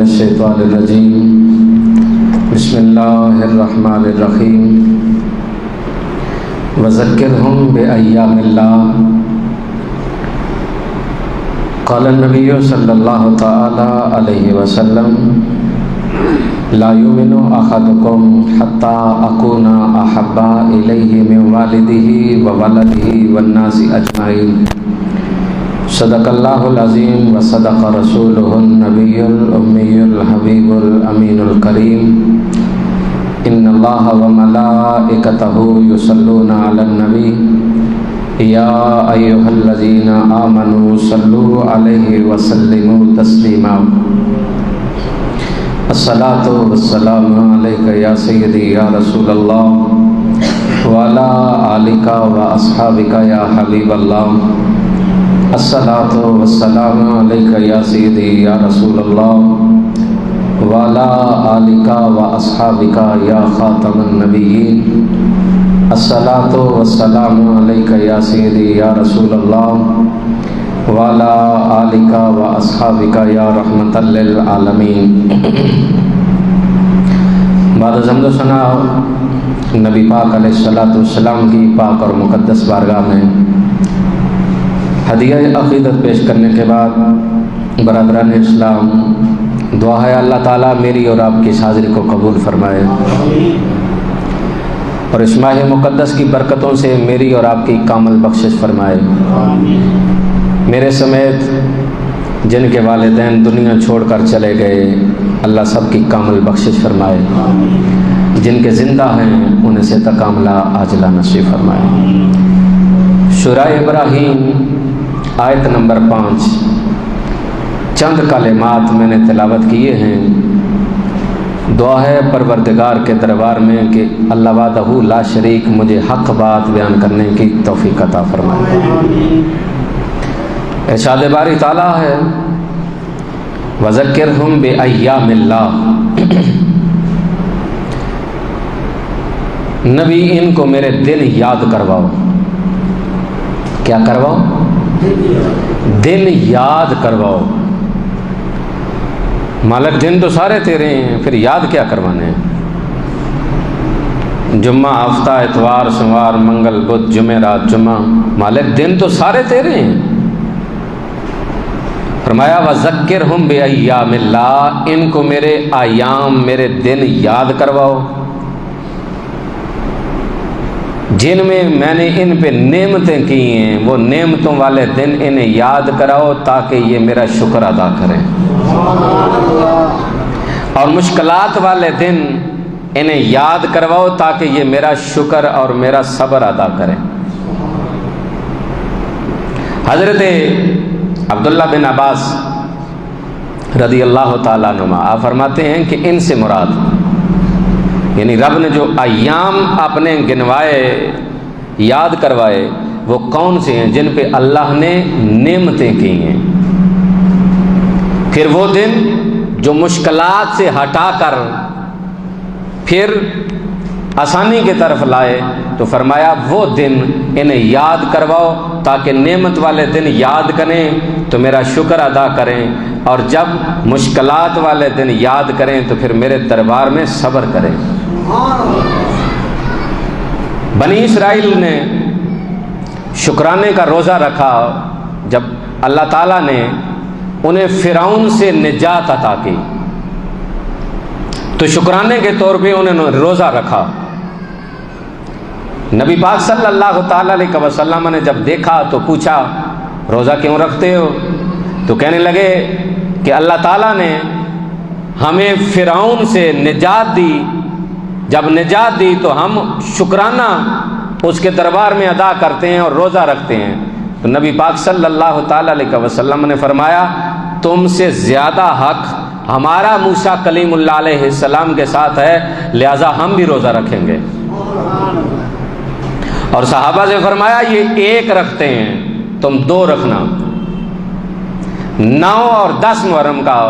الشیطان الرجیم بسم اللہ الرحمن الرحیم وذکرہم بأیام اللہ قال النبی صلی اللہ تعالی علیہ وسلم لا یؤمن احدکم حتی اکون احب الیہ من والدہ وولدہ والناس اجمعین صدق اللہ العظیم وصدق رسولہ النبی الامی الحبیب الامین الکریم ان اللہ وملائکتہ یصلون علی النبی یا ایہا الذین آمنوا صلوا علیہ وسلموا تسلیما الصلاۃ والسلام علیک یا سیدی یا رسول اللہ وعلی آلک واصحابک یا حبیب اللہ الصلاۃ والسلام علیک یا سیدی یا رسول اللہ وعلی آلک واصحابک یا خاتم النبیین الصلاۃ والسلام علیک یا سیدی یا رسول اللہ وعلی آلک واصحابک یا رحمۃ للعالمین۔ بعد از حمد و ثنا نبی پاک علیہ السلام کی پاک اور مقدس بارگاہ میں ہدیہ عقیدت پیش کرنے کے بعد برادران اسلام دعا ہے اللہ تعالیٰ میری اور آپ کی اس حاضری کو قبول فرمائے اور اس ماہ مقدس کی برکتوں سے میری اور آپ کی کامل بخشش فرمائے۔ میرے سمیت جن کے والدین دنیا چھوڑ کر چلے گئے اللہ سب کی کامل بخشش فرمائے، جن کے زندہ ہیں انہیں سے تکاملہ عاجلہ نصیب فرمائے۔ سورہ ابراہیم آیت نمبر 5 چند کلمات میں نے تلاوت کیے ہیں۔ دعا ہے پروردگار کے دربار میں کہ اللہ وحدہ لا شریک مجھے حق بات بیان کرنے کی توفیق عطا فرمائے۔ ارشاد باری تعالیٰ ہے وذکرہم بأیام اللہ، نبی ان کو میرے دن یاد کرواؤ۔ کیا کرواؤ؟ دن یاد کرواؤ۔ مالک دن تو سارے تیرے ہیں، پھر یاد کیا کروانے ہیں؟ جمعہ، ہفتہ، اتوار، سوموار، منگل، بدھ، جمعرات، جمعہ، مالک دن تو سارے تیرے ہیں۔ فرمایا وذکرہم بأیام اللہ، ان کو میرے ایام میرے دن یاد کرواؤ جن میں میں نے ان پہ نعمتیں کی ہیں، وہ نعمتوں والے دن انہیں یاد کراؤ تاکہ یہ میرا شکر ادا کریں، اور مشکلات والے دن انہیں یاد کرواؤ تاکہ یہ میرا شکر اور میرا صبر ادا کریں۔ حضرت عبداللہ بن عباس رضی اللہ تعالیٰ عنہما آپ فرماتے ہیں کہ ان سے مراد یعنی رب نے جو ایام اپنے گنوائے یاد کروائے وہ کون سے ہیں؟ جن پہ اللہ نے نعمتیں کی ہیں، پھر وہ دن جو مشکلات سے ہٹا کر پھر آسانی کی طرف لائے، تو فرمایا وہ دن انہیں یاد کرواؤ تاکہ نعمت والے دن یاد کریں تو میرا شکر ادا کریں، اور جب مشکلات والے دن یاد کریں تو پھر میرے دربار میں صبر کریں۔ بنی اسرائیل نے شکرانے کا روزہ رکھا جب اللہ تعالیٰ نے انہیں فرعون سے نجات عطا کی، تو شکرانے کے طور پہ انہوں نے روزہ رکھا۔ نبی پاک صلی اللہ تعالیٰ علیہ وسلم نے جب دیکھا تو پوچھا روزہ کیوں رکھتے ہو؟ تو کہنے لگے کہ اللہ تعالیٰ نے ہمیں فرعون سے نجات دی، جب نجات دی تو ہم شکرانہ اس کے دربار میں ادا کرتے ہیں اور روزہ رکھتے ہیں۔ تو نبی پاک صلی اللہ تعالیٰ علیہ وسلم نے فرمایا تم سے زیادہ حق ہمارا موسیٰ کلیم اللہ علیہ السلام کے ساتھ ہے، لہذا ہم بھی روزہ رکھیں گے۔ اور صحابہ سے فرمایا یہ ایک رکھتے ہیں تم 2 رکھنا۔ 9 اور 10 محرم کا،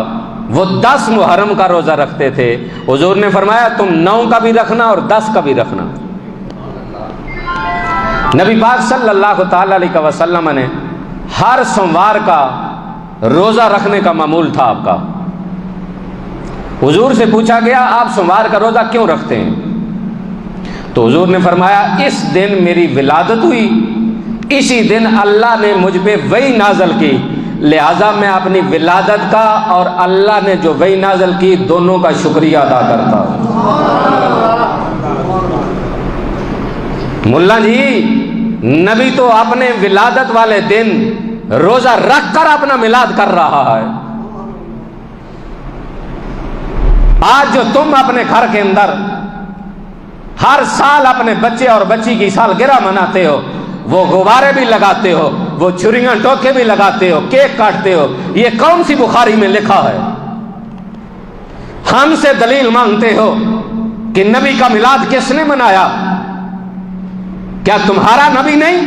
وہ 10 محرم کا روزہ رکھتے تھے، حضور نے فرمایا تم 9 کا بھی رکھنا اور 10 کا بھی رکھنا۔ نبی پاک صلی اللہ تعالی علیہ وسلم نے ہر سوموار کا روزہ رکھنے کا معمول تھا آپ کا، حضور سے پوچھا گیا آپ سوموار کا روزہ کیوں رکھتے ہیں؟ تو حضور نے فرمایا اس دن میری ولادت ہوئی، اسی دن اللہ نے مجھ پہ وحی نازل کی، لہذا میں اپنی ولادت کا اور اللہ نے جو وحی نازل کی دونوں کا شکریہ ادا کرتا ہوں۔ ملا جی، نبی تو اپنے ولادت والے دن روزہ رکھ کر اپنا میلاد کر رہا ہے۔ آج جو تم اپنے گھر کے اندر ہر سال اپنے بچے اور بچی کی سالگرہ مناتے ہو، وہ غبارے بھی لگاتے ہو، وہ چھریاں ٹوکے بھی لگاتے ہو، کیک کاٹتے ہو، یہ کون سی بخاری میں لکھا ہے؟ ہم سے دلیل مانگتے ہو کہ نبی کا میلاد کس نے منایا؟ کیا تمہارا نبی نہیں؟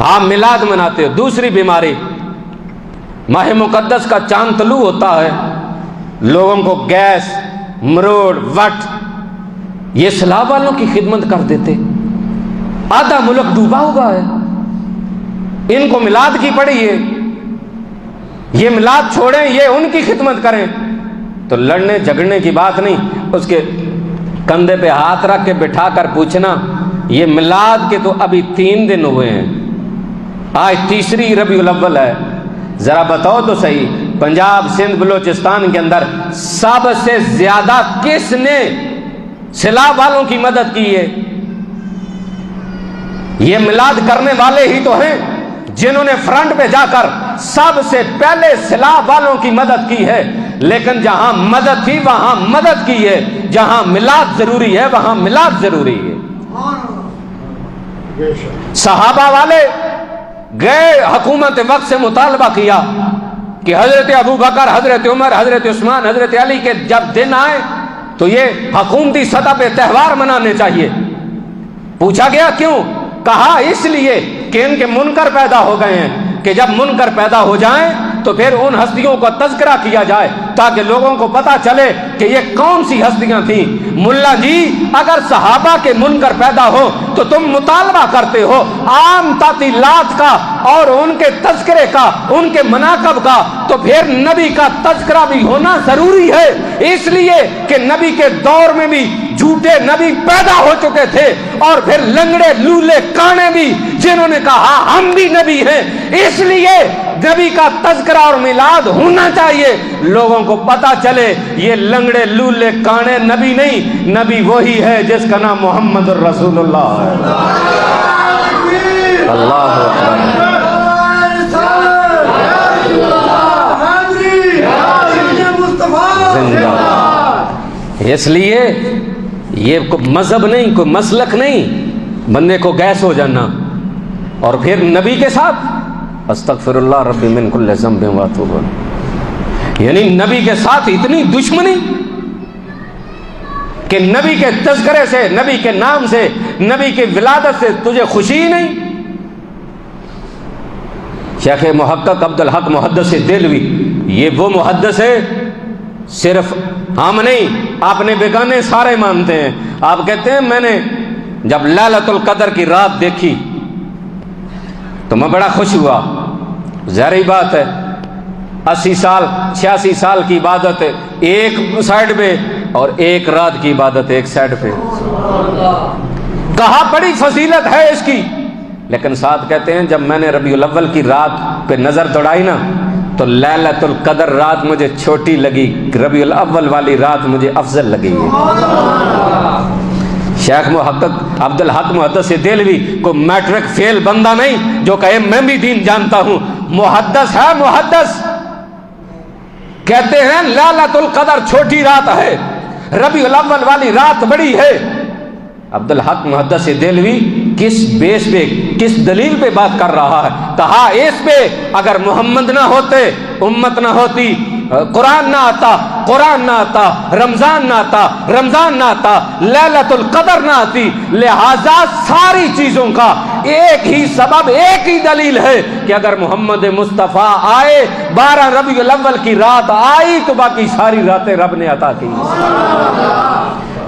آپ میلاد مناتے ہو۔ دوسری بیماری، ماہ مقدس کا چاند طلوع ہوتا ہے، لوگوں کو گیس، مروڑ، وٹ، یہ سیلاب والوں کی خدمت کر دیتے۔ آدھا ملک ڈوبا ہوا ہے، ان کو میلاد کی پڑی ہے، یہ میلاد چھوڑیں، یہ ان کی خدمت کریں۔ تو لڑنے جھگڑنے کی بات نہیں، اس کے کندھے پہ ہاتھ رکھ کے بٹھا کر پوچھنا، یہ میلاد کے تو ابھی 3 دن ہوئے ہیں، آج تیسری ربیع الاول ہے، ذرا بتاؤ تو صحیح، پنجاب، سندھ، بلوچستان کے اندر سب سے زیادہ کس نے سیلاب والوں کی مدد کی ہے؟ یہ میلاد کرنے والے ہی تو ہیں جنہوں نے فرنٹ پہ جا کر سب سے پہلے سیلاب والوں کی مدد کی ہے۔ لیکن جہاں مدد تھی وہاں مدد کی ہے، جہاں میلاد ضروری ہے وہاں میلاد ضروری ہے۔ صحابہ والے گئے، حکومت وقت سے مطالبہ کیا کہ حضرت ابو بکر، حضرت عمر، حضرت عثمان، حضرت علی کے جب دن آئے تو یہ حکومتی سطح پہ تہوار منانے چاہیے۔ پوچھا گیا کیوں؟ کہا اس لیے کہ ان کے منکر پیدا ہو گئے ہیں، کہ جب منکر پیدا ہو جائیں تو پھر ان ہستیوں کا تذکرہ کیا جائے تاکہ لوگوں کو پتا چلے کہ یہ کون سی ہستیاں تھیں۔ ملا جی، اگر صحابہ کے منکر پیدا ہو تو تم مطالبہ کرتے ہو عام تعطیلات کا اور ان کے تذکرے کا، ان کے مناقب کا، تو پھر نبی کا تذکرہ بھی ہونا ضروری ہے، اس لیے کہ نبی کے دور میں بھی جھوٹے نبی پیدا ہو چکے تھے، اور پھر لنگڑے لولے کانے بھی جنہوں نے کہا ہم بھی نبی ہیں، اس لیے نبی کا تذکرہ اور میلاد ہونا چاہیے، لوگوں کو پتا چلے یہ لنگڑے لولے کانے نبی نہیں، نبی وہی ہے جس کا نام محمد الرسول اللہ ہے۔ اللہ اکبر۔ اس لیے یہ کوئی مذہب نہیں، کوئی مسلک نہیں، بندے کو گیس ہو جانا اور پھر نبی کے ساتھ استغفر اللہ ربی من کل ذنب واتوب الیہ، یعنی نبی کے ساتھ اتنی دشمنی کہ نبی کے تذکرے سے، نبی کے نام سے، نبی کی ولادت سے تجھے خوشی ہی نہیں۔ شیخ محقق عبدالحق محدث دہلوی، یہ وہ محدث ہے، صرف ہم نہیں، اپنے بیگانے سارے مانتے ہیں۔ آپ کہتے ہیں میں نے جب لیلۃ القدر کی رات دیکھی تو میں بڑا خوش ہوا، ظاہری بات ہے 80 سال 86 سال کی عبادت ایک سائڈ پہ اور ایک رات کی عبادت ایک سائڈ پہ، کہا بڑی فضیلت ہے اس کی، لیکن ساتھ کہتے ہیں جب میں نے ربیع الاول کی رات پہ نظر دوڑائی نا تو لیلۃ القدر رات مجھے چھوٹی لگی، ربیع الاول والی رات مجھے افضل لگی ہے۔ شیخ محقق عبدالحق محدث دہلوی کو میٹرک فیل بندہ نہیں جو کہے میں بھی دین جانتا ہوں، محدث ہے، محدث کہتے ہیں لیلۃ القدر چھوٹی رات ہے، ربیع الاول والی رات بڑی ہے۔ عبدالحق محدث دہلوی کس بیس پہ، کس دلیل پہ بات کر رہا ہے؟ کہا اس پہ اگر محمد نہ ہوتے، امت نہ ہوتی، قرآن نہ آتا، قرآن نہ آتا، رمضان نہ آتا، رمضان نہ آتا، لیلۃ القدر نہ آتی، لہذا ساری چیزوں کا ایک ہی سبب، ایک ہی دلیل ہے کہ اگر محمد مصطفیٰ آئے، 12 ربیع الاول کی رات آئی تو باقی ساری راتیں رب نے عطا کی،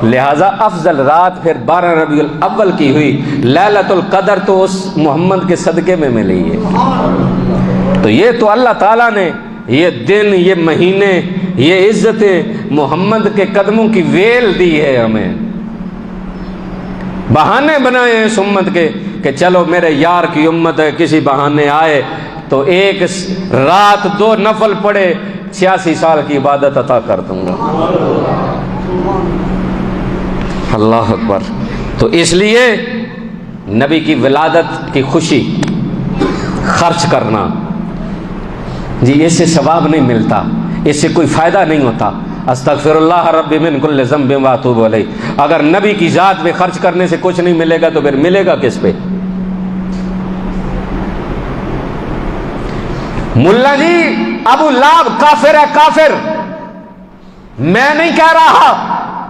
لہذا افضل رات پھر 12 ربیع الاول کی ہوئی، لیلۃ القدر تو اس محمد کے صدقے میں ملی ہے۔ تو یہ تو اللہ تعالیٰ نے یہ دن، یہ مہینے، یہ عزتیں محمد کے قدموں کی ویل دی ہے ہمیں. بہانے بنائے ہیں اس امت کے کہ چلو میرے یار کی امت ہے، کسی بہانے آئے تو ایک رات 2 نفل پڑھے 86 سال کی عبادت عطا کر دوں گا. اللہ اکبر. تو اس لیے نبی کی ولادت کی خوشی خرچ کرنا، جی اس سے ثواب نہیں ملتا، اس سے کوئی فائدہ نہیں ہوتا. استغفر اللہ ربی من کل ذنب واتوب الیہ. اگر نبی کی ذات پہ خرچ کرنے سے کچھ نہیں ملے گا تو پھر ملے گا کس پہ؟ ملا جی ابو لہب کافر ہے، کافر. میں نہیں کہہ رہا،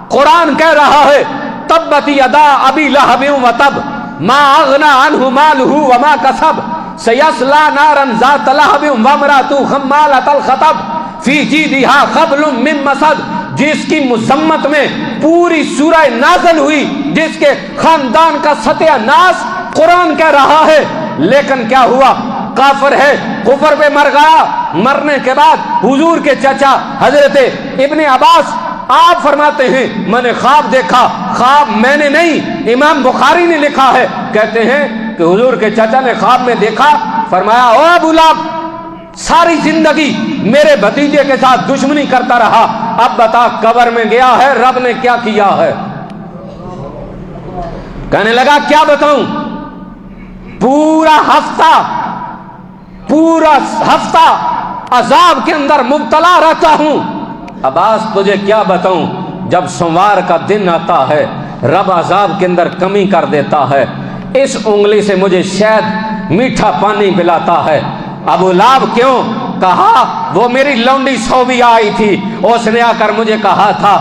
قرآن کہہ رہا ہے تبت یدا ابی لہب وتب ما اغنى عنہ مالہ وما کسب سیصلی نارا ذات لہب وامرأتہ حمالۃ الحطب فی جیدہا حبل من مسد. جس کی مذمت میں پوری سورہ نازل ہوئی، جس کے خاندان کا ستیہ ناش قرآن کہہ رہا ہے، لیکن کیا ہوا؟ کافر ہے، کفر پہ مر گیا. مرنے کے بعد حضور کے چچا حضرت ابن عباس آپ فرماتے ہیں میں نے خواب دیکھا. خواب میں نے نہیں، امام بخاری نے لکھا ہے، کہتے ہیں کہ حضور کے چچا نے خواب میں دیکھا، فرمایا او ابو لہب ساری زندگی میرے بھتیجے کے ساتھ دشمنی کرتا رہا، اب بتا قبر میں گیا ہے رب نے کیا کیا ہے؟ کہنے لگا کیا بتاؤں، پورا ہفتہ عذاب کے اندر مبتلا رہتا ہوں. عباس تجھے کیا بتاؤں، جب سوموار کا دن آتا ہے رب عذاب کے اندر کمی کر دیتا ہے، اس انگلی سے مجھے شاید میٹھا پانی پلاتا ہے. ابو لہب کیوں؟ کہا وہ میری لونڈی سوبی آئی تھی، اس نے آ کر مجھے کہا تھا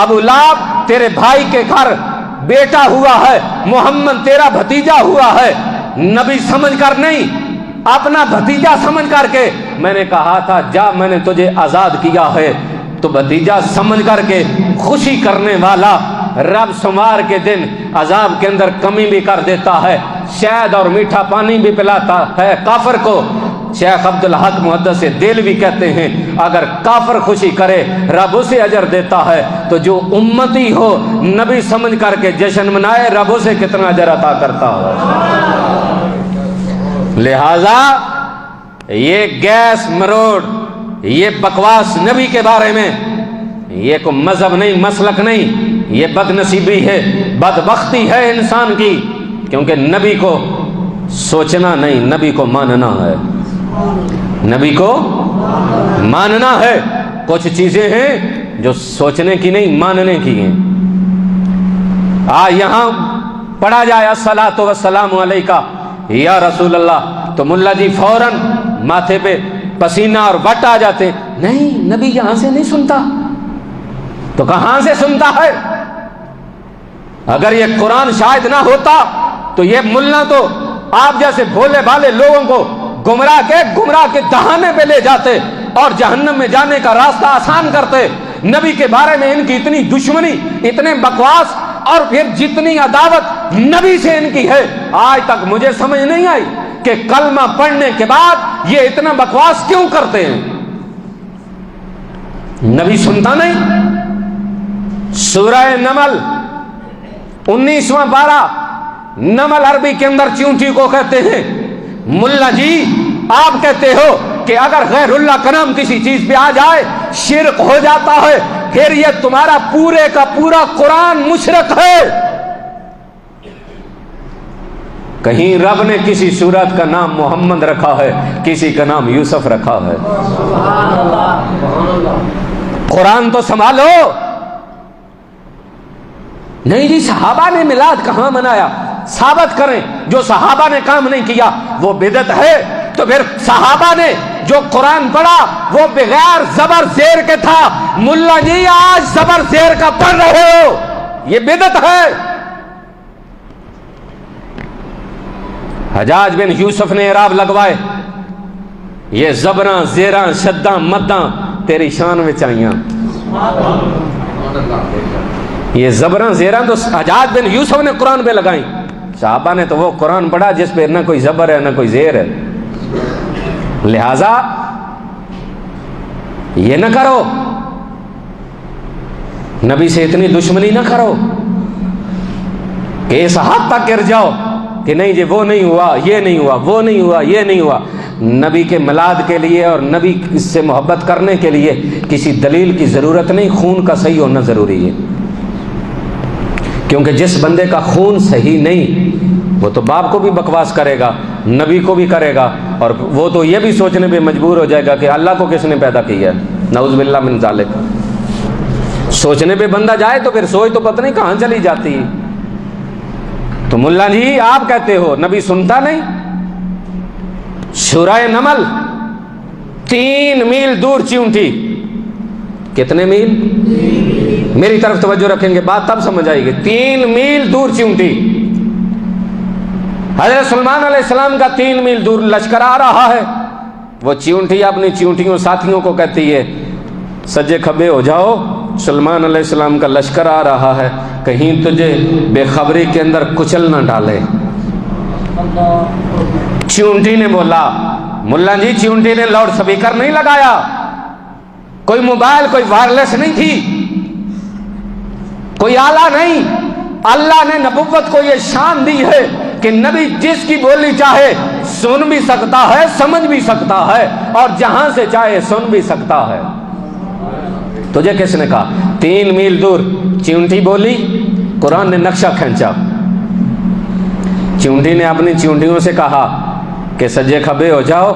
ابو لہب تیرے بھائی کے گھر بیٹا ہوا ہے، محمد تیرا بھتیجا ہوا ہے. نبی سمجھ کر نہیں، اپنا بھتیجا سمجھ کر کے. میں نے کہا تھا جا میں نے تجھے آزاد کیا ہے، تو بھتیجا سمجھ کر کے خوشی کرنے والا رب سوموار کے دن عذاب کے اندر کمی بھی کر دیتا ہے، شہد اور میٹھا پانی بھی پلاتا ہے کافر کو. شیخ عبدالحق محدث دل بھی کہتے ہیں اگر کافر خوشی کرے رب اسے اجر دیتا ہے، تو جو امتی ہو نبی سمجھ کر کے جشن منائے رب اسے کتنا اجر عطا کرتا ہو. لہذا یہ گیس مروڑ، یہ بکواس نبی کے بارے میں، یہ کوئی مذہب نہیں، مسلک نہیں، یہ بد نصیبی ہے، بدبختی ہے انسان کی. کیونکہ نبی کو سوچنا نہیں، نبی کو ماننا ہے، نبی کو ماننا ہے. کچھ چیزیں ہیں جو سوچنے کی نہیں ماننے کی ہیں. یہاں پڑھا جائے الصلاۃ والسلام علیکہ یا رسول اللہ، تو ملا جی فوراً ماتھے پہ پسینہ اور وٹ آ جاتے. نہیں، نبی یہاں سے نہیں سنتا تو کہاں سے سنتا ہے؟ اگر یہ قرآن شاید نہ ہوتا تو یہ ملا تو آپ جیسے بھولے بھالے لوگوں کو گمراہ کے دہانے پہ لے جاتے اور جہنم میں جانے کا راستہ آسان کرتے. نبی کے بارے میں ان کی اتنی دشمنی، اتنے بکواس اور پھر جتنی عداوت نبی سے ان کی ہے، آج تک مجھے سمجھ نہیں آئی کہ کلمہ پڑھنے کے بعد یہ اتنا بکواس کیوں کرتے ہیں. نبی سنتا نہیں. سورہ نمل 19واں پارہ، نمل عربی کے اندر چیونٹی کو کہتے ہیں. ملا جی آپ کہتے ہو کہ اگر غیر اللہ کا نام کسی چیز پہ آ جائے شرک ہو جاتا ہے، پھر یہ تمہارا پورے کا پورا قرآن مشرک ہے. کہیں رب نے کسی سورت کا نام محمد رکھا ہے، کسی کا نام یوسف رکھا ہے. قرآن تو سنبھالو. نہیں جی صحابہ نے میلاد کہاں منایا؟ ثابت کریں. جو صحابہ نے کام نہیں کیا وہ بدعت ہے. تو پھر صحابہ نے جو قرآن پڑھا وہ بغیر زبر زیر کے تھا. ملا جی آج زبر زیر کا پڑھ رہے ہو، یہ بدعت ہے. حجاج بن یوسف نے اعراب لگوائے، یہ زبراں زیراں شداں مداں تیری شان وچ آئیاں. یہ زبراں زیراں تو حجاج بن یوسف نے قرآن پہ لگائیں. صحابہ نے تو وہ قرآن پڑھا جس پہ نہ کوئی زبر ہے نہ کوئی زیر ہے. لہذا یہ نہ کرو، نبی سے اتنی دشمنی نہ کرو کہ اس حد تک گر جاؤ کہ نہیں جی وہ نہیں ہوا، یہ نہیں ہوا، وہ نہیں ہوا، یہ نہیں ہوا۔ نبی کے میلاد کے لیے اور نبی سے محبت کرنے کے لیے کسی دلیل کی ضرورت نہیں، خون کا صحیح ہونا ضروری ہے، کیونکہ جس بندے کا خون صحیح نہیں وہ تو باپ کو بھی بکواس کرے گا، نبی کو بھی کرے گا، اور وہ تو یہ بھی سوچنے پہ مجبور ہو جائے گا کہ اللہ کو کس نے پیدا کیا ہے، نعوذ باللہ من ذالک۔ سوچنے پہ بندہ جائے تو پھر سوچ تو پتہ نہیں کہاں چلی جاتی ہے۔ تو ملا جی آپ کہتے ہو نبی سنتا نہیں؟ شورائے نمل 3 میل دور چیونٹی، کتنے میل؟ میری طرف توجہ رکھیں گے بات تب سمجھ آئے گی۔ 3 میل دور چیونٹی، حضرت سلمان علیہ السلام کا 3 میل دور لشکر آ رہا ہے۔ وہ چیونٹی اپنی چیونٹیوں ساتھیوں کو کہتی ہے سجے کھبے ہو جاؤ، سلمان علیہ السلام کا لشکر آ رہا ہے، کہیں تجھے بے خبری کے اندر کچل نہ ڈالے۔ چیونٹی نے بولا ملا جی، چیونٹی نے لاؤڈ سپیکر نہیں لگایا، کوئی موبائل، کوئی وائرلیس نہیں تھی، کوئی آلہ نہیں۔ اللہ نے نبوت کو یہ شان دی ہے کہ نبی جس کی بولی چاہے سن بھی سکتا ہے، سمجھ بھی سکتا ہے، اور جہاں سے چاہے سن بھی سکتا ہے۔ تجھے کس نے کہا؟ 3 میل دور چیونٹی بولی، قرآن نے نقشہ کھینچا۔ چیونٹی نے اپنی چیونٹیوں سے کہا کہ سجے کھبے ہو جاؤ،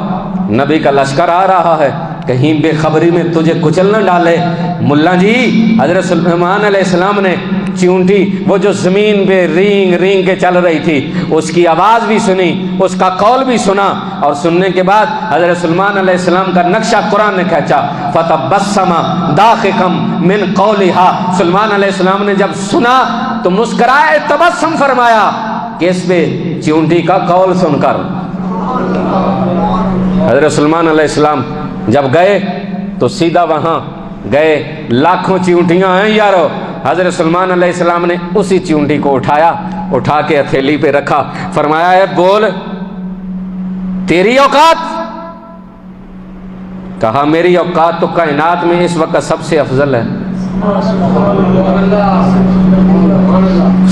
نبی کا لشکر آ رہا ہے، کہیں بے خبری میں تجھے کچل نہ ڈالے۔ ملا جی حضرت سلمان علیہ السلام نے چیونٹی وہ جو زمین پہ رینگ رینگ کے چل رہی تھی اس کی آواز بھی سنی، اس کا قول بھی سنا، اور سننے کے بعد حضرت سلمان علیہ السلام کا نقشہ قرآن نے کھینچا۔ فتبسم ضاحکا من قولها، سلمان علیہ السلام نے جب سنا تو مسکرائے، تبسم فرمایا کس پہ؟ چیونٹی کا قول سن کر۔ حضرت سلمان علیہ السلام جب گئے تو سیدھا وہاں گئے، لاکھوں چیونٹیاں ہیں یارو، حضرت سلمان علیہ السلام نے اسی چیونٹی کو اٹھایا، اٹھا کے ہتھیلی پہ رکھا، فرمایا ہے بول تیری اوقات؟ کہا میری اوقات تو کائنات میں اس وقت سب سے افضل ہے۔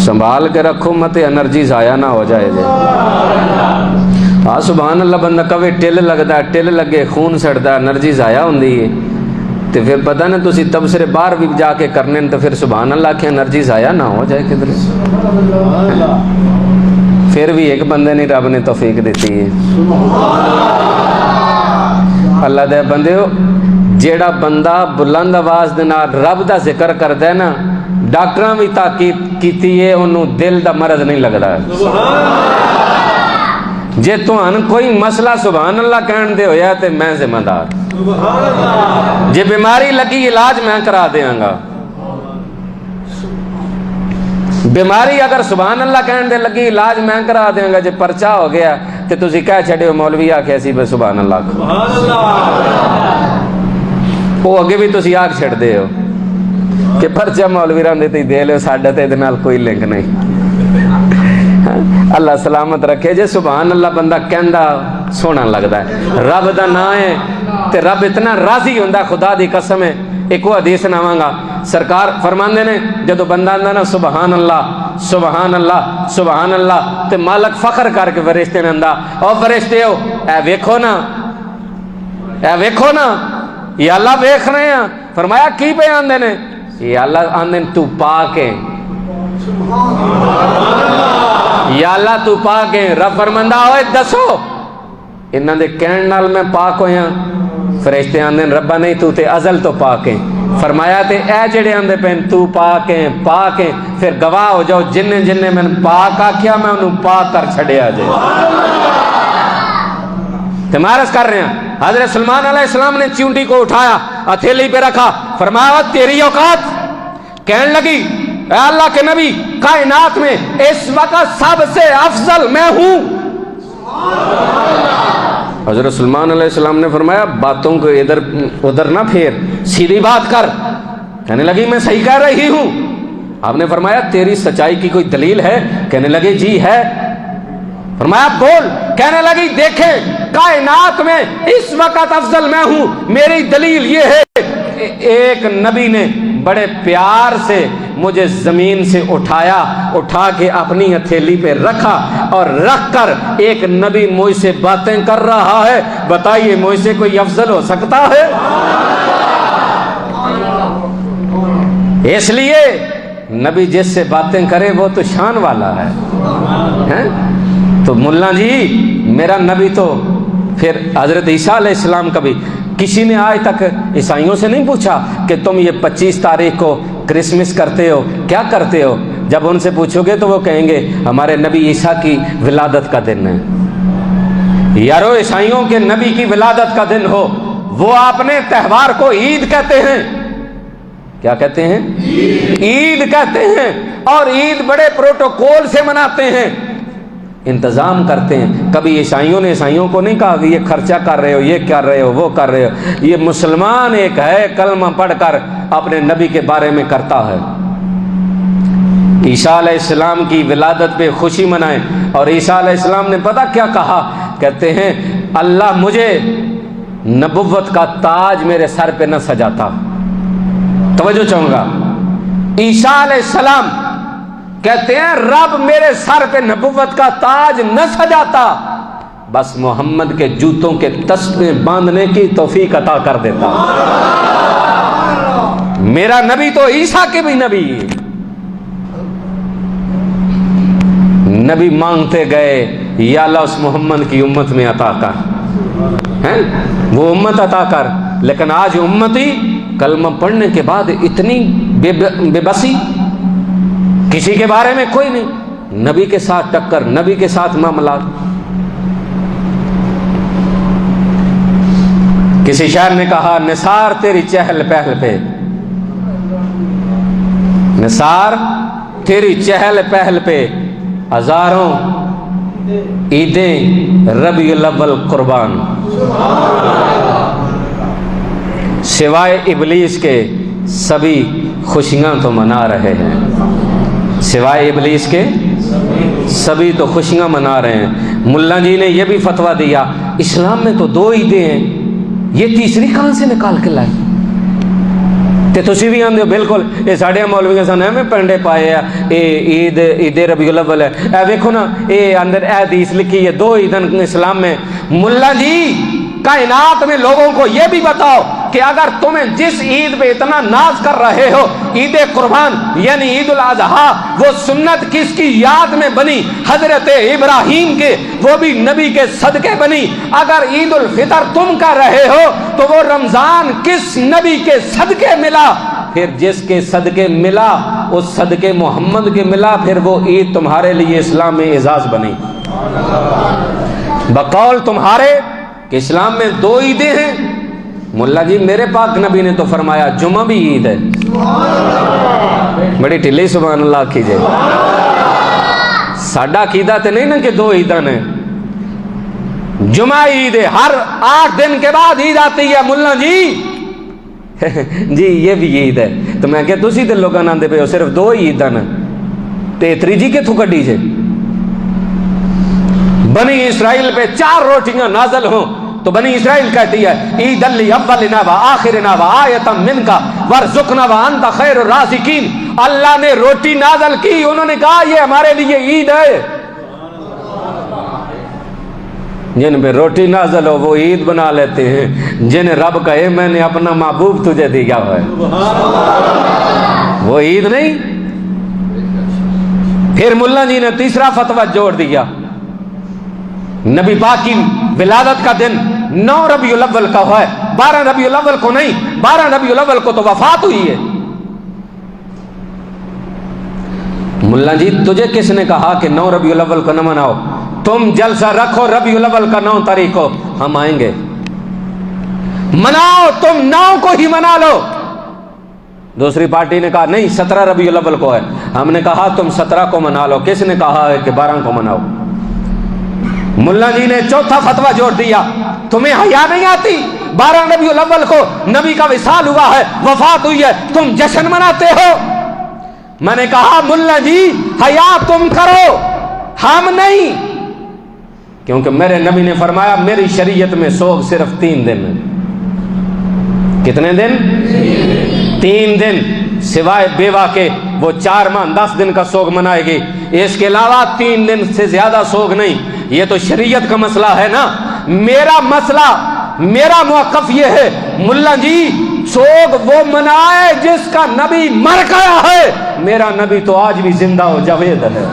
سنبھال کے رکھو مت انرجی ضائع نہ ہو جائے جے۔ ہاں سبحان اللہ، بندہ کبھی ٹل لگتا ہے، ٹل لگے خون سڑتا ہے، انرجی ضائع ہوندی ہے، تو پھر پتہ نا تسی تبصرے باہر بھی جا کے کرنے تو پھر سبحان اللہ کی انرجی ضائع نہ ہو جائے کدھر۔ پھر بھی ایک بندے نے رب نے توفیق دیتی ہے۔ اللہ دے بندے ہو، جیڑا بندہ بلند آواز دے نال رب دا ذکر کردا ہے نا، ڈاکٹراں بھی تاکید کیتی ہے انہوں دل دا مرض نہیں لگدا۔ جے تہن کوئی مسئلہ سبحان اللہ کہن دے ہویا تے میں ذمہ دار، جے بیماری لگی علاج میں کرا دیاں گا۔ بیماری اگر سبحان اللہ کہن دے لگی علاج میں کرا دیاں گا، جے پرچہ ہو گیا تے تسی کہہ چھڑے مولوی آ کے اسی پہ سبحان اللہ وہ اگے بھی تسی آگ چھڑ دے ہو کہ پرچہ مولوی رہن دیتے دے لے، ساڈا تے دے نال کوئی لنک نہیں۔ اللہ سلامت رکھے، جے سبحان اللہ بندہ کہندا سونا لگدا ہے، رب دا نام ہے تے رب اتنا راضی ہوندا، خدا دی قسم ہے۔ ایک وہ حدیث ناواں گا، سرکار فرماندے نے جدو بندہ آندا نا سبحان اللہ سبحان اللہ سبحان اللہ تے مالک فخر کر کے فرشتے نے آندا او فرشتے ہو اے ویکھو نا، اے ویکھو نا، یا اللہ ویکھ رہے ہیں۔ فرمایا کی پہ آندے نے؟ یا اللہ آندے تو پاک ہے، یا اللہ تو پاک ہے۔ رب فرماندا ہوئے دسو انہاں دے کہن نال میں پاک ہویا؟ فرشتے آندے ربا نہیں تو تے ازل تو پاک ہے۔ فرمایا تے اے جڑے آندے پین تو پاک ہے پاک ہے، پھر گواہ ہو جاؤ جن جن میں پاک آکھیا میں انہوں پاک کر چھڑیا جائے۔ تمہارس کر رہے ہیں۔ حضرت سلمان علیہ السلام نے چیونٹی کو اٹھایا، ہتھیلی پہ رکھا، فرمایا تیری اوقات؟ کہنے لگی اے اللہ کے نبی کائنات میں اس وقت سب سے افضل میں ہوں۔ حضرت سلمان علیہ السلام نے فرمایا باتوں کو ادھر ادھر نہ پھیر، سیدھی بات کر۔ کہنے لگی میں صحیح کہہ رہی ہوں۔ آپ نے فرمایا تیری سچائی کی کوئی دلیل ہے؟ کہنے لگی جی ہے۔ فرمایا بول۔ کہنے لگی دیکھیں کائنات میں اس وقت افضل میں ہوں، میری دلیل یہ ہے ایک نبی نے بڑے پیار سے مجھے زمین سے اٹھا کے اپنی ہتھیلی پہ رکھا، اور رکھ کر ایک نبی مجھ سے باتیں کر رہا ہے، بتائیے مجھ سے کوئی افضل ہو سکتا ہے؟ اس لیے نبی جس سے باتیں کرے وہ تو شان والا ہے۔ تو ملا جی میرا نبی تو پھر حضرت عیسیٰ علیہ السلام کا بھی کسی نے آج تک عیسائیوں سے نہیں پوچھا کہ تم یہ 25 تاریخ کو کرسمس کرتے ہو، کیا کرتے ہو؟ جب ان سے پوچھو گے تو وہ کہیں گے ہمارے نبی عیسیٰ کی ولادت کا دن ہے۔ یارو عیسائیوں کے نبی کی ولادت کا دن ہو، وہ اپنے تہوار کو عید کہتے ہیں۔ کیا کہتے ہیں؟ عید کہتے ہیں، اور عید بڑے پروٹوکول سے مناتے ہیں، انتظام کرتے ہیں۔ کبھی عیسائیوں نے عیسائیوں کو نہیں کہا کہ یہ خرچہ کر رہے ہو، یہ کر رہے ہو، وہ کر رہے ہو۔ یہ مسلمان ایک ہے کلمہ پڑھ کر اپنے نبی کے بارے میں کرتا ہے۔ عیسیٰ علیہ السلام کی ولادت پہ خوشی منائیں، اور عیسیٰ علیہ السلام نے پتہ کیا کہا؟ کہتے ہیں اللہ مجھے نبوت کا تاج میرے سر پہ نہ سجاتا۔ توجہ چاہوں گا، عیسیٰ علیہ السلام کہتے ہیں رب میرے سر پہ نبوت کا تاج نہ سجاتا، بس محمد کے جوتوں کے تسمے باندھنے کی توفیق عطا کر دیتا۔ میرا نبی تو عیسیٰ کے بھی نبی، نبی مانگتے گئے یا اللہ اس محمد کی امت میں عطا کر، وہ امت عطا کر۔ لیکن آج امتی کلمہ پڑھنے کے بعد اتنی بے بسی، کسی کے بارے میں کوئی نہیں، نبی کے ساتھ ٹکر، نبی کے ساتھ معاملات۔ کسی شاعر نے کہا نثار تیری چہل پہل پہ، نثار تیری چہل پہل پہ ہزاروں عیدیں ربیع الاول قربان، سوائے ابلیس کے سبھی خوشیاں تو منا رہے ہیں، سوائے ابلیس کے سبھی تو خوشیاں منا رہے ہیں۔ ملا جی نے یہ بھی فتویٰ دیا اسلام میں تو 2 عیدیں ہیں، یہ تیسری کہاں سے نکال کے لائے؟ تے تسی بھی آندے ہو بالکل یہ ساڑھے مولویاں سن میں پنڈے پائے ہیں، عید ربیع الاول ہے، اے دیکھو نا اے اندر اے حدیث لکھی ہے 2 عیدیں اسلام میں۔ ملا جی کائنات میں لوگوں کو یہ بھی بتاؤ کہ اگر تمہیں جس عید پہ اتنا ناز کر رہے ہو، عید قربان یعنی عید الاضحیٰ، وہ سنت کس کی یاد میں بنی؟ حضرت ابراہیم کے، وہ بھی نبی کے صدقے بنی۔ اگر عید الفطر تم کر رہے ہو تو وہ رمضان کس نبی کے صدقے ملا؟ پھر جس کے صدقے ملا اس صدقے محمد کے ملا، پھر وہ عید تمہارے لیے اسلام میں اعزاز بنی۔ بقول تمہارے کہ اسلام میں 2 عیدیں ہیں، ملا جی میرے پاک نبی نے تو فرمایا جمعہ بھی عید ہے۔ بڑی ٹھلی سبحان اللہ کیجئے۔ ساڈا عقیدہ تے نہیں نا کہ 2 عیدیں ہیں، جمعہ عید ہے، ہر 8 دن کے بعد عید آتی ہے ملا جی۔ جی یہ بھی عید ہے، تو میں کہ تسی تے لوگاں آندے پے ہو صرف 2 عیداں نے تے تریجی کتھوں کڈی جے؟ بنی اسرائیل پہ 4 روٹیاں نازل ہوں تو بنی اسرائیل کہتی ہے عید لی اولنا و آخرنا و آیتا منکا ورزقنا و انت خیر الرازقین۔ اللہ نے روٹی نازل کی، انہوں نے کہا یہ ہمارے لیے عید ہے۔ جن پہ روٹی نازل ہو وہ عید بنا لیتے ہیں، جنہیں رب کہے میں نے اپنا محبوب تجھے دیا ہے، وہ عید نہیں۔ پھر ملا جی نے تیسرا فتویٰ جوڑ دیا، نبی پاک کی ولادت کا دن 9 ربیع الاول کا ہے، 12 ربیع الاول کو نہیں، 12 ربیع الاول کو تو وفات ہوئی ہے۔ ملا جی تجھے کس نے کہا کہ 9 ربیع الاول کو نہ مناؤ؟ تم جلسہ رکھو ربیع الاول کا 9 تاریخ کو، ہم آئیں گے، مناؤ، تم 9 کو ہی منا لو۔ دوسری پارٹی نے کہا نہیں 17 ربیع الاول کو ہے، ہم نے کہا تم 17 کو منا لو، کس نے کہا ہے کہ 12 کو مناؤ؟ ملا جی نے چوتھا فتویٰ جوڑ دیا، تمہیں حیا نہیں آتی؟ 12 ربیع الاول کو نبی کا وصال ہوا ہے، وفات ہوئی ہے، تم جشن مناتے ہو۔ میں نے کہا ملا جی حیا تم کرو، ہم نہیں، کیونکہ میرے نبی نے فرمایا میری شریعت میں سوگ صرف 3 دن ہے. کتنے دن؟ 3 دن. سوائے بیوہ کے وہ 4 ماہ 10 دن کا سوگ منائے گی. اس کے علاوہ 3 دن سے زیادہ سوگ نہیں. یہ تو شریعت کا مسئلہ ہے نا. میرا مسئلہ، میرا موقف یہ ہے، ملا جی سوگ وہ منائے جس کا نبی مر گیا ہے. میرا نبی تو آج بھی زندہ و جاوید ہے.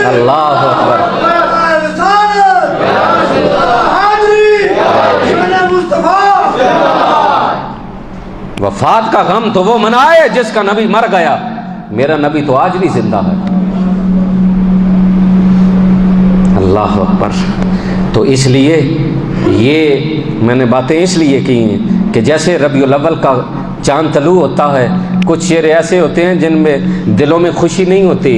اللہ اکبر. وفات کا غم تو وہ منائے جس کا نبی مر گیا. میرا نبی تو آج بھی زندہ ہے. اللہ اکبر. تو اس لیے یہ میں نے باتیں اس لیے کی ہیں کہ جیسے ربیع الاول کا چاند طلوع ہوتا ہے، کچھ چہرے ایسے ہوتے ہیں جن میں دلوں میں خوشی نہیں ہوتی،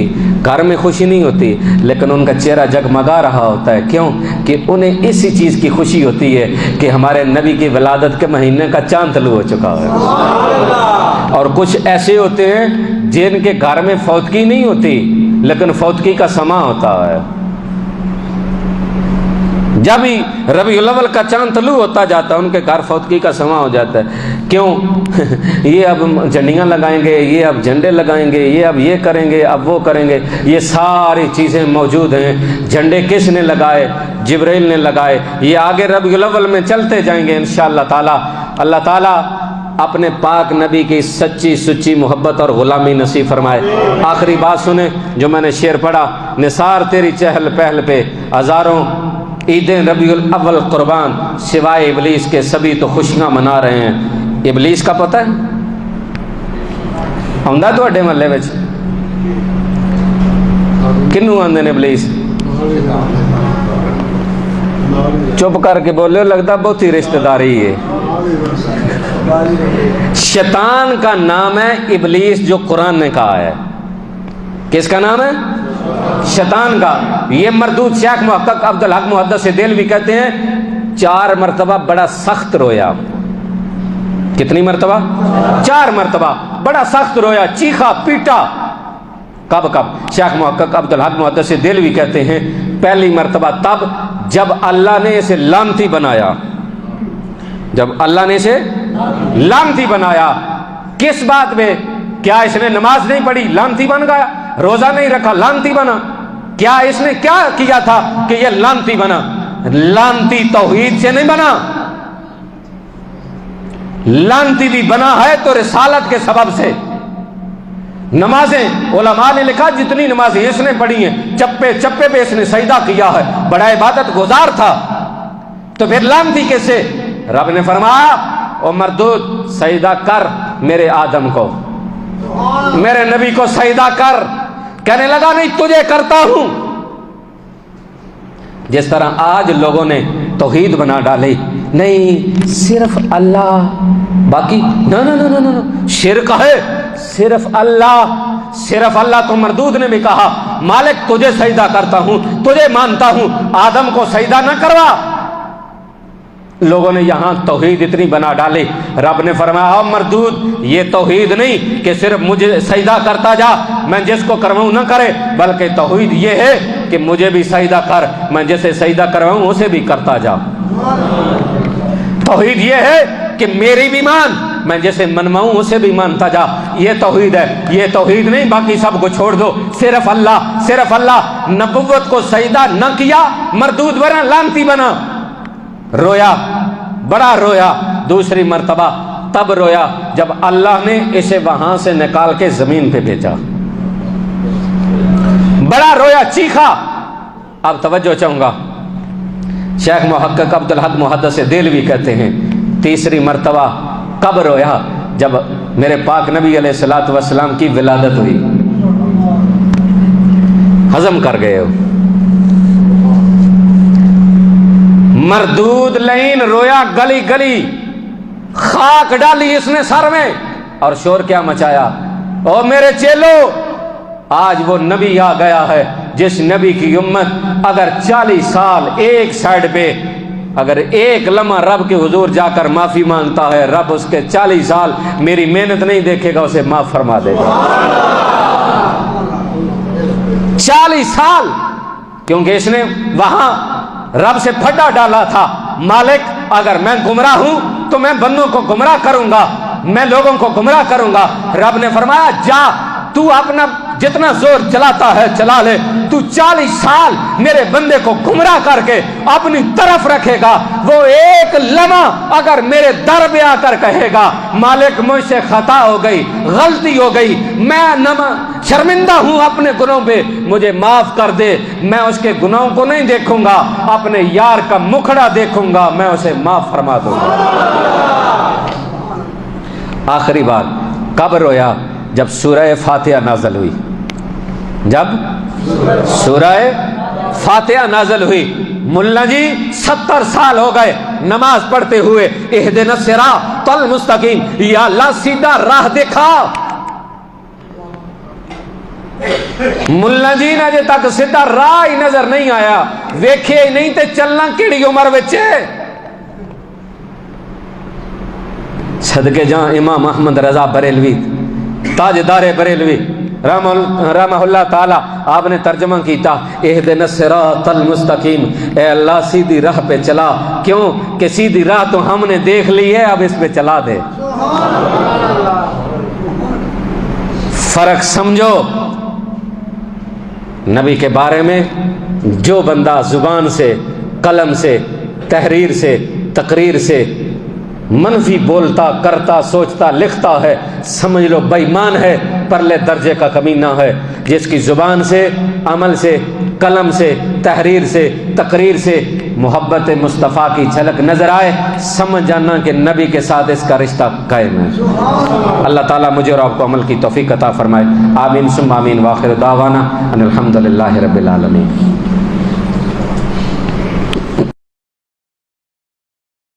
گھر میں خوشی نہیں ہوتی، لیکن ان کا چہرہ جگمگا رہا ہوتا ہے. کیوں؟ کہ انہیں اسی چیز کی خوشی ہوتی ہے کہ ہمارے نبی کی ولادت کے مہینے کا چاند طلوع ہو چکا ہے. اور کچھ ایسے ہوتے ہیں جن کے گھر میں فوتگی نہیں ہوتی لیکن فوتگی کا سما ہوتا ہے. جب ہی ربیع الاول کا چاند طلوع ہوتا جاتا ہے ان کے گھر فوتگی کا سما ہو جاتا ہے. کیوں؟ یہ اب جھنڈیاں لگائیں گے، یہ اب جھنڈے لگائیں گے، یہ اب یہ کریں گے، اب وہ کریں گے. یہ ساری چیزیں موجود ہیں. جھنڈے کس نے لگائے؟ جبرائیل نے لگائے. یہ آگے ربیع الاول میں چلتے جائیں گے انشاءاللہ تعالی. اللہ تعالی اپنے پاک نبی کی سچی سچی محبت اور غلامی نصیب فرمائے. آخری بات سنیں جو میں نے شعر پڑھا، نثار تیری چہل پہل پہ ہزاروں عیدیں ربیع الاول قربان، سوائے ابلیس کے سبھی تو خوشیاں منا رہے ہیں. ابلیس کا پتہ ہے آندا تواڈے محلے وچ کنوں آندے نے ابلیس؟ چپ کر کے بولے، لگتا بہت ہی رشتہ داری ہے. شیطان کا نام ہے ابلیس جو قرآن نے کہا ہے. کس کا نام ہے؟ شیطان کا. یہ مردود شیخ محقق عبدالحق محدث دہلوی کہتے ہیں 4 مرتبہ بڑا سخت رویا. کتنی مرتبہ؟ 4 مرتبہ بڑا سخت رویا، چیخا پیٹا. کب؟ شیخ محقق عبدالحق محدث دہلوی کہتے ہیں پہلی مرتبہ تب جب اللہ نے اسے لعنتی بنایا. جب اللہ نے اسے لعنتی بنایا. کس بات میں؟ کیا اس نے نماز نہیں پڑھی لعنتی بن گیا؟ روزہ نہیں رکھا لعنتی بنا؟ کیا اس نے کیا کیا تھا کہ یہ لعنتی بنا؟ لعنتی توحید سے نہیں بنا. لعنتی بھی بنا ہے تو رسالت کے سبب سے. نمازیں علماء نے لکھا جتنی نمازیں اس نے پڑھی ہیں چپے چپے پہ اس نے سجدہ کیا ہے، بڑا عبادت گزار تھا. تو پھر لعنتی کیسے؟ رب نے فرمایا او مردود سجدہ کر میرے آدم کو، میرے نبی کو سجدہ کر. کہنے لگا نہیں تجھے کرتا ہوں. جس طرح آج لوگوں نے توحید بنا ڈالی، نہیں صرف اللہ، باقی نہ شرک ہے. صرف اللہ، صرف اللہ. تو مردود نے بھی کہا مالک تجھے سجدہ کرتا ہوں، تجھے مانتا ہوں، آدم کو سجدہ نہ کروا. لوگوں نے یہاں توحید اتنی بنا ڈالی. رب نے فرمایا مردود یہ توحید نہیں کہ صرف مجھے سجدہ کرتا جا، میں جس کو کرواؤں نہ کرے، بلکہ توحید یہ ہے کہ مجھے بھی سجدہ کر، میں جسے سجدہ کرواؤں اسے بھی کرتا جا. توحید یہ ہے کہ میری بھی مان، میں جسے منواؤں اسے بھی مانتا جا. یہ توحید ہے. یہ توحید نہیں باقی سب کو چھوڑ دو، صرف اللہ، صرف اللہ. نبوت کو سجدہ نہ کیا، مردود بنا، لعنتی بنا. رویا، بڑا رویا. دوسری مرتبہ تب رویا جب اللہ نے اسے وہاں سے نکال کے زمین پہ بھیجا. بڑا رویا، چیخا. اب توجہ چاہوں گا، شیخ محقق عبدالحق محدث دہلوی کہتے ہیں تیسری مرتبہ کب رویا؟ جب میرے پاک نبی علیہ الصلوۃ والسلام کی ولادت ہوئی. ہضم کر گئے ہو. مردود لعین رویا، گلی گلی خاک ڈالی اس نے سر میں، اور شور کیا مچایا؟ او میرے چیلو، آج وہ نبی آ گیا ہے جس نبی کی امت اگر 40 سال ایک سائیڈ پہ اگر ایک لمحہ رب کے حضور جا کر معافی مانگتا ہے، رب اس کے 40 سال میری محنت نہیں دیکھے گا، اسے معاف فرما دے گا. 40 سال کیونکہ اس نے وہاں رب سے پھڈا ڈالا تھا، مالک اگر میں گمراہ ہوں تو میں بندوں کو گمراہ کروں گا، میں لوگوں کو گمراہ کروں گا۔ رب نے فرمایا جا، تو اپنا جتنا زور چلاتا ہے چلا لے، تو 40 سال میرے بندے کو گمراہ کر کے اپنی طرف رکھے گا، وہ ایک لمحہ اگر میرے در پہ آ کر کہے گا مالک مجھ سے خطا ہو گئی، غلطی ہو گئی، میں شرمندہ ہوں اپنے گناہوں پہ، مجھے معاف کر دے، میں اس کے گناہوں کو نہیں دیکھوں گا، اپنے یار کا مکھڑا دیکھوں گا، میں اسے معاف فرما دوں گا۔ آخری بار کب رویا؟ جب سورہ فاتحہ نازل ہوئی، جب سورہ فاتحہ نازل ہوئی۔ ملا جی 70 سال ہو گئے نماز پڑھتے ہوئے، اہدنا الصراط المستقیم، یا اللہ سیدھا راہ دکھا۔ ملا جی نے اجے تک سیدھا راہ ہی نظر نہیں آیا، ویکھے ہی نہیں تے چلنا کیڑی عمر وچ ہے۔ صدقے جہاں امام احمد رضا بریلوی تاجدار بریلوی رحمہ اللہ تعالی، آپ نے ترجمہ کیتا اہدنا الصراط المستقیم، اے اللہ سیدھی راہ پہ چلا، کیوں کہ سیدھی راہ تو ہم نے دیکھ لی ہے، اب اس پہ چلا دے۔ فرق سمجھو، نبی کے بارے میں جو بندہ زبان سے، قلم سے، تحریر سے، تقریر سے منفی بولتا، کرتا، سوچتا، لکھتا ہے، سمجھ لو بے ایمان ہے، پرلے درجے کا کمینہ ہے۔ جس کی زبان سے، عمل سے، قلم سے، تحریر سے، تقریر سے محبت مصطفیٰ کی جھلک نظر آئے، سمجھ جانا کہ نبی کے ساتھ اس کا رشتہ قائم ہے۔ اللہ تعالیٰ مجھے اور آپ کو عمل کی توفیق عطا فرمائے۔ آمین ثم آمین، وآخر دعوانا ان الحمد للہ رب العالمین۔